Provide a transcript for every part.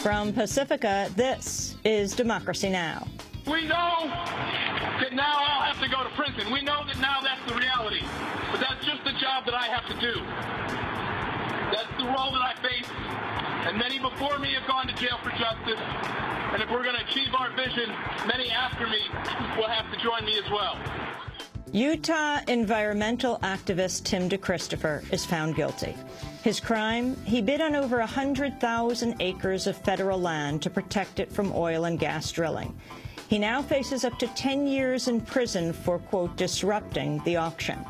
From Pacifica, this is Democracy Now! We know that now I'll have to go to prison. We know that now that's the reality. But that's just the job that I have to do. That's the role that I face. And many before me have gone to jail for justice. And if we're going to achieve our vision, many after me will have to join me as well. Utah environmental activist Tim DeChristopher is found guilty. His crime? He bid on over 100,000 acres of federal land to protect it from oil and gas drilling. He now faces up to 10 years in prison for, quote, disrupting the auction.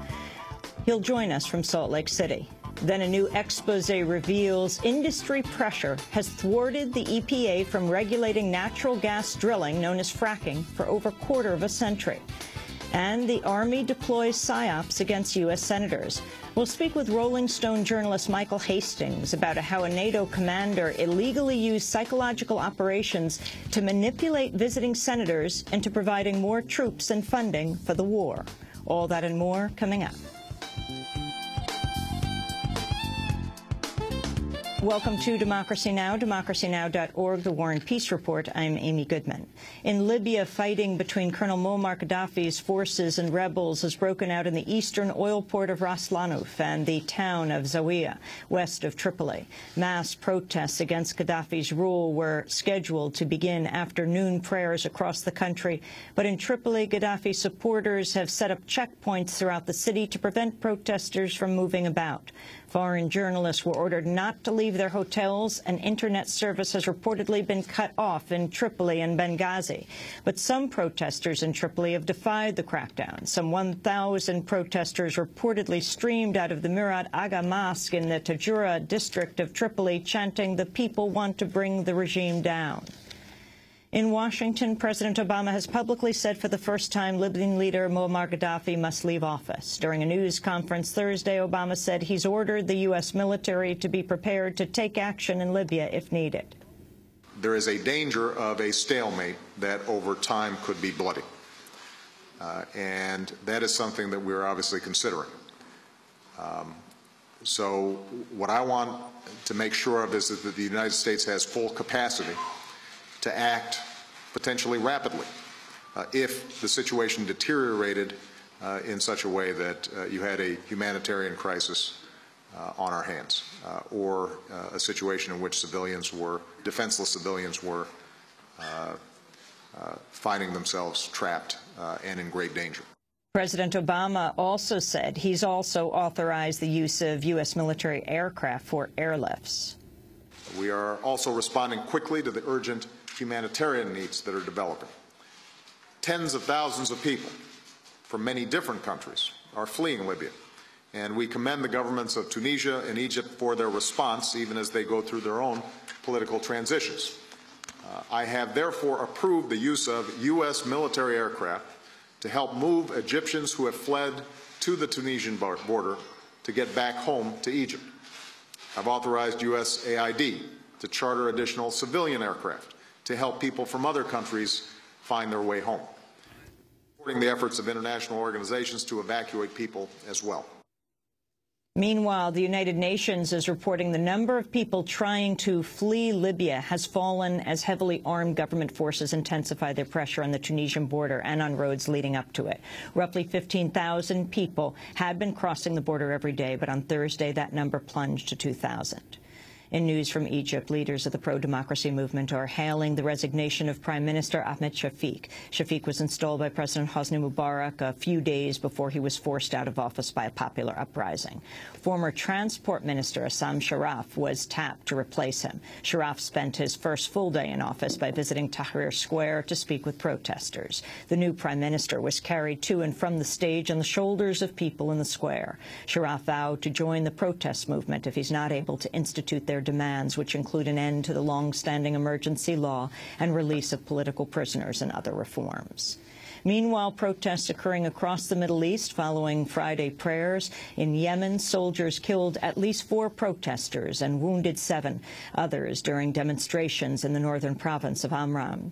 He'll join us from Salt Lake City. Then a new expose reveals industry pressure has thwarted the EPA from regulating natural gas drilling, known as fracking, for over a quarter of a century. And the Army deploys PSYOPs against U.S. senators. We'll speak with Rolling Stone journalist Michael Hastings about how a NATO commander illegally used psychological operations to manipulate visiting senators into providing more troops and funding for the war. All that and more coming up. Welcome to Democracy Now!, democracynow.org, the War and Peace Report. I'm Amy Goodman. In Libya, fighting between Colonel Muammar Gaddafi's forces and rebels has broken out in the eastern oil port of Ras Lanuf and the town of Zawiya, west of Tripoli. Mass protests against Gaddafi's rule were scheduled to begin afternoon prayers across the country. But in Tripoli, Gaddafi supporters have set up checkpoints throughout the city to prevent protesters from moving about. Foreign journalists were ordered not to leave their hotels, and internet service has reportedly been cut off in Tripoli and Benghazi. But some protesters in Tripoli have defied the crackdown. Some 1,000 protesters reportedly streamed out of the Murad Aga Mosque in the Tajura district of Tripoli, chanting, "The people want to bring the regime down." In Washington, President Obama has publicly said for the first time Libyan leader Muammar Gaddafi must leave office. During a news conference Thursday, Obama said he's ordered the U.S. military to be prepared to take action in Libya if needed. There is a danger of a stalemate that over time could be bloody. And that is something that we're obviously considering. So what I want to make sure of is that the United States has full capacity to act potentially rapidly if the situation deteriorated in such a way that you had a humanitarian crisis on our hands or a situation in which defenseless civilians were finding themselves trapped and in great danger. President Obama also said he's also authorized the use of U.S. military aircraft for airlifts. We are also responding quickly to the urgent humanitarian needs that are developing. Tens of thousands of people from many different countries are fleeing Libya, and we commend the governments of Tunisia and Egypt for their response, even as they go through their own political transitions. I have therefore approved the use of U.S. military aircraft to help move Egyptians who have fled to the Tunisian border to get back home to Egypt. I've authorized USAID to charter additional civilian aircraft to help people from other countries find their way home, supporting the efforts of international organizations to evacuate people as well. Meanwhile, the United Nations is reporting the number of people trying to flee Libya has fallen as heavily armed government forces intensify their pressure on the Tunisian border and on roads leading up to it. Roughly 15,000 people had been crossing the border every day, but on Thursday that number plunged to 2,000. In news from Egypt, leaders of the pro-democracy movement are hailing the resignation of Prime Minister Ahmed Shafik. Shafik was installed by President Hosni Mubarak a few days before he was forced out of office by a popular uprising. Former Transport Minister Assam Sharaf was tapped to replace him. Sharaf spent his first full day in office by visiting Tahrir Square to speak with protesters. The new Prime Minister was carried to and from the stage on the shoulders of people in the square. Sharaf vowed to join the protest movement if he's not able to institute their demands, which include an end to the long-standing emergency law and release of political prisoners and other reforms. Meanwhile, protests occurring across the Middle East following Friday prayers. In Yemen, soldiers killed at least 4 protesters and wounded 7 others during demonstrations in the northern province of Amran.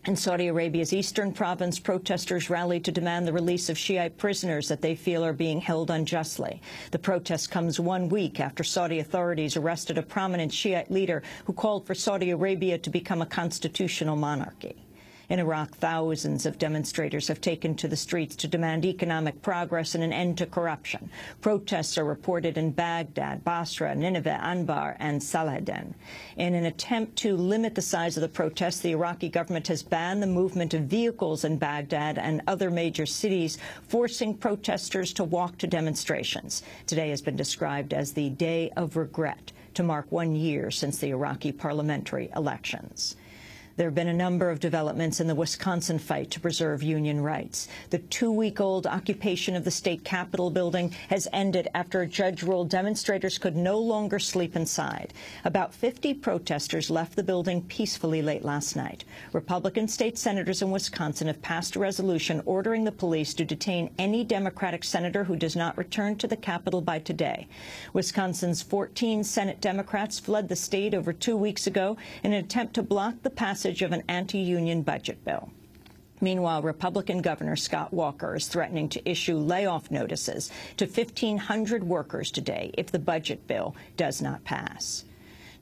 In Saudi Arabia's eastern province, protesters rallied to demand the release of Shiite prisoners that they feel are being held unjustly. The protest comes 1 week after Saudi authorities arrested a prominent Shiite leader who called for Saudi Arabia to become a constitutional monarchy. In Iraq, thousands of demonstrators have taken to the streets to demand economic progress and an end to corruption. Protests are reported in Baghdad, Basra, Nineveh, Anbar, and Salahdin. In an attempt to limit the size of the protests, the Iraqi government has banned the movement of vehicles in Baghdad and other major cities, forcing protesters to walk to demonstrations. Today has been described as the Day of Regret, to mark 1 year since the Iraqi parliamentary elections. There have been a number of developments in the Wisconsin fight to preserve union rights. The 2-week-old occupation of the state capitol building has ended after a judge ruled demonstrators could no longer sleep inside. About 50 protesters left the building peacefully late last night. Republican state senators in Wisconsin have passed a resolution ordering the police to detain any Democratic senator who does not return to the Capitol by today. Wisconsin's 14 Senate Democrats fled the state over 2 weeks ago in an attempt to block the passage of an anti-union budget bill. Meanwhile, Republican Governor Scott Walker is threatening to issue layoff notices to 1,500 workers today if the budget bill does not pass.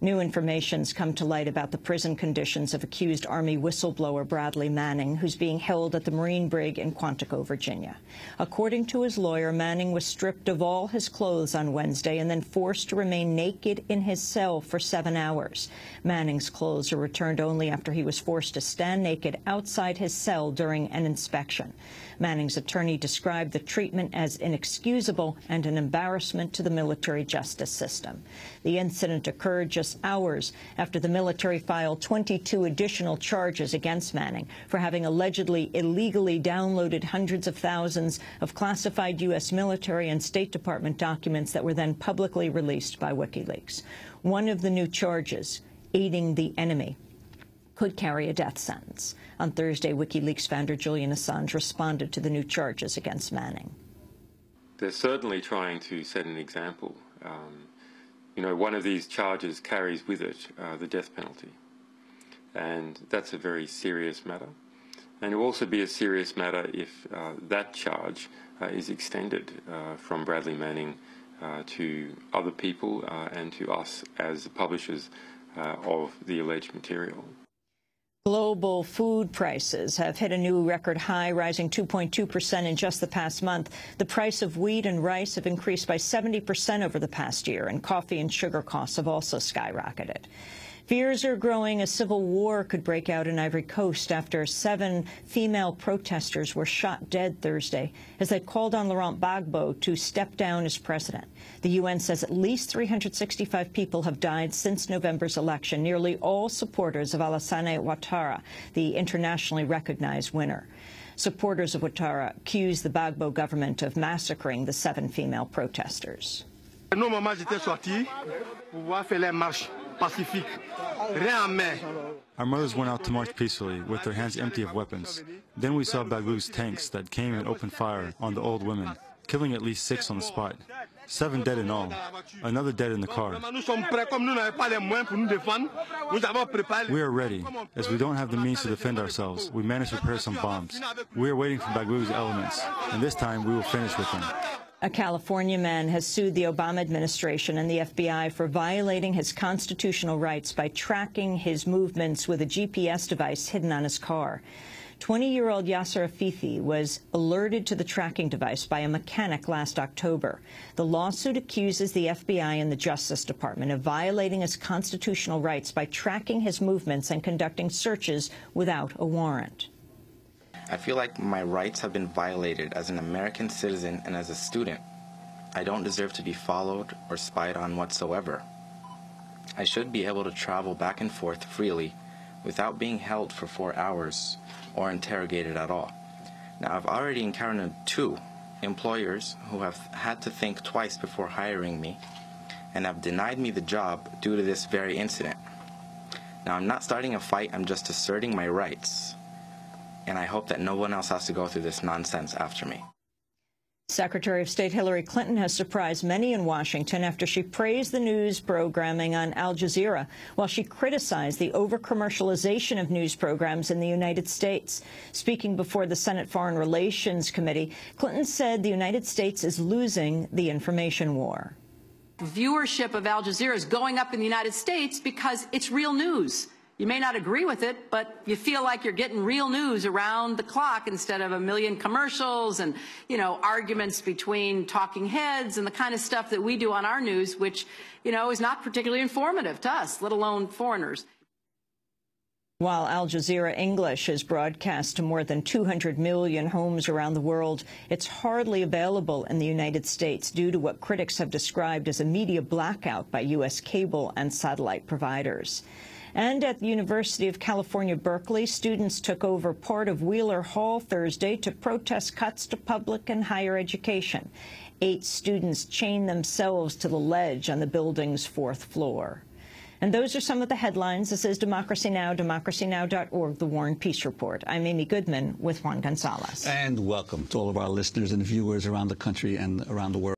New information's come to light about the prison conditions of accused Army whistleblower Bradley Manning, who's being held at the Marine Brig in Quantico, Virginia. According to his lawyer, Manning was stripped of all his clothes on Wednesday and then forced to remain naked in his cell for 7 hours. Manning's clothes are returned only after he was forced to stand naked outside his cell during an inspection. Manning's attorney described the treatment as inexcusable and an embarrassment to the military justice system. The incident occurred just hours after the military filed 22 additional charges against Manning for having allegedly illegally downloaded hundreds of thousands of classified U.S. military and State Department documents that were then publicly released by WikiLeaks. One of the new charges, aiding the enemy, could carry a death sentence. On Thursday, WikiLeaks founder Julian Assange responded to the new charges against Manning. They're certainly trying to set an example. One of these charges carries with it the death penalty. And that's a very serious matter. And it will also be a serious matter if that charge is extended from Bradley Manning to other people and to us as the publishers of the alleged material. Global food prices have hit a new record high, rising 2.2% in just the past month. The price of wheat and rice have increased by 70% over the past year, and coffee and sugar costs have also skyrocketed. Fears are growing a civil war could break out in Ivory Coast after 7 female protesters were shot dead Thursday as they called on Laurent Gbagbo to step down as president. The UN says at least 365 people have died since November's election, nearly all supporters of Alassane Ouattara, the internationally recognized winner. Supporters of Ouattara accuse the Gbagbo government of massacring the 7 female protesters. Our mothers went out to march peacefully with their hands empty of weapons. Then we saw Gbagbo's tanks that came and opened fire on the old women, killing at least 6 on the spot. 7 dead in all, another dead in the car. We are ready. As we don't have the means to defend ourselves, we managed to prepare some bombs. We are waiting for Gbagbo's elements, and this time we will finish with them. A California man has sued the Obama administration and the FBI for violating his constitutional rights by tracking his movements with a GPS device hidden on his car. 20-year-old Yasser Afifi was alerted to the tracking device by a mechanic last October. The lawsuit accuses the FBI and the Justice Department of violating his constitutional rights by tracking his movements and conducting searches without a warrant. I feel like my rights have been violated as an American citizen and as a student. I don't deserve to be followed or spied on whatsoever. I should be able to travel back and forth freely without being held for 4 hours or interrogated at all. Now, I've already encountered 2 employers who have had to think twice before hiring me and have denied me the job due to this very incident. Now, I'm not starting a fight, I'm just asserting my rights. And I hope that no one else has to go through this nonsense after me. Secretary of State Hillary Clinton has surprised many in Washington after she praised the news programming on Al Jazeera, while she criticized the over-commercialization of news programs in the United States. Speaking before the Senate Foreign Relations Committee, Clinton said the United States is losing the information war. Viewership of Al Jazeera is going up in the United States because it's real news. You may not agree with it, but you feel like you're getting real news around the clock instead of a million commercials and, arguments between talking heads and the kind of stuff that we do on our news, which, is not particularly informative to us, let alone foreigners. While Al Jazeera English is broadcast to more than 200 million homes around the world, it's hardly available in the United States due to what critics have described as a media blackout by U.S. cable and satellite providers. And at the University of California, Berkeley, students took over part of Wheeler Hall Thursday to protest cuts to public and higher education. 8 students chained themselves to the ledge on the building's 4th floor. And those are some of the headlines. This is Democracy Now!, democracynow.org, The War and Peace Report. I'm Amy Goodman with Juan Gonzalez. And welcome to all of our listeners and viewers around the country and around the world.